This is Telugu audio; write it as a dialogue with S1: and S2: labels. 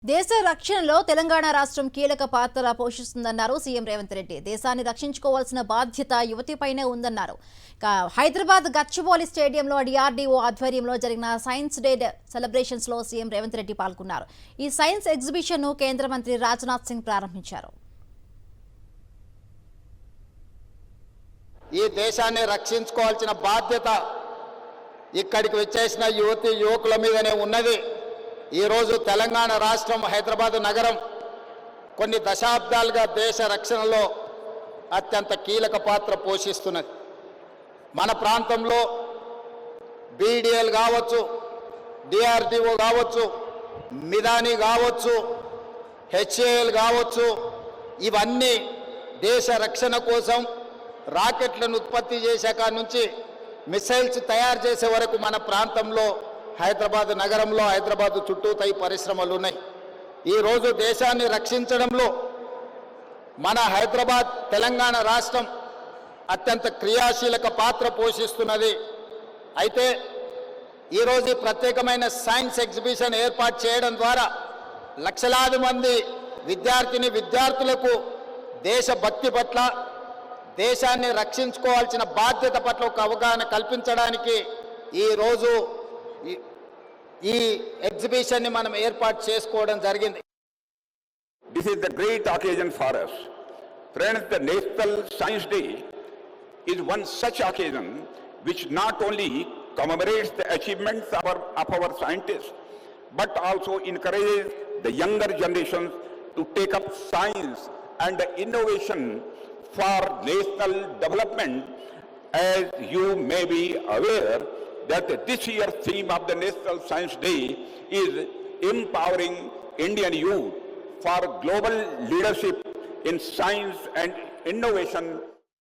S1: దేశ రక్షణలో తెలంగాణ రాష్ట్రం కీలక పాత్ర పోషిస్తుందన్నారు సీఎం రేవంత్ రెడ్డి. దేశాన్ని రక్షించుకోవాల్సిన బాధ్యత యువతిపైనే ఉందన్నారు. హైదరాబాద్ గచ్చిబౌలి స్టేడియంలో డిఆర్డీఓ ఆధ్వర్యంలో జరిగిన సైన్స్ డే సెలబ్రేషన్స్ లో సీఎం రేవంత్ రెడ్డి పాల్గొన్నారు. ఈ సైన్స్ ఎగ్జిబిషన్ ను కేంద్ర మంత్రి రాజ్నాథ్ సింగ్ ప్రారంభించారు.
S2: ఈ దేశాన్ని రక్షించుకోవాల్సిన బాధ్యత ఇక్కడికి వచ్చేసిన యువకుల మీదనే ఉన్నది. ఈరోజు తెలంగాణ రాష్ట్రం హైదరాబాద్ నగరం కొన్ని దశాబ్దాలుగా దేశ రక్షణలో అత్యంత కీలక పాత్ర పోషిస్తున్నది. మన ప్రాంతంలో బీడీఎల్ కావచ్చు, డిఆర్డీఓ కావచ్చు, మిదాని కావచ్చు, హెచ్ఏఎల్ కావచ్చు, ఇవన్నీ దేశ రక్షణ కోసం రాకెట్లను ఉత్పత్తి చేసే కాడ నుంచి మిసైల్స్ తయారు చేసే వరకు మన ప్రాంతంలో హైదరాబాద్ నగరంలో హైదరాబాద్ చుట్టూతా ఈ పరిశ్రమలు ఉన్నాయి. ఈరోజు దేశాన్ని రక్షించడంలో మన హైదరాబాద్ తెలంగాణ రాష్ట్రం అత్యంత క్రియాశీలక పాత్ర పోషిస్తున్నది. అయితే ఈరోజు ప్రత్యేకమైన సైన్స్ ఎగ్జిబిషన్ ఏర్పాటు చేయడం ద్వారా లక్షలాది మంది విద్యార్థులకు దేశభక్తి పట్ల, దేశాన్ని రక్షించుకోవాల్సిన బాధ్యత పట్ల ఒక అవగాహన కల్పించడానికి ఈరోజు ఈ ఎగ్జిబిషన్ ని మనం ఏర్పాటు చేసుకోవడం జరిగింది.
S3: This is the great occasion for us. Friends, the National Science Day is one such occasion which not only commemorates the achievements of our scientists, but also encourages the younger generations to take up science and innovation for national development. As you may be aware, that this year's theme of the National Science Day is empowering Indian youth for global leadership in science and innovation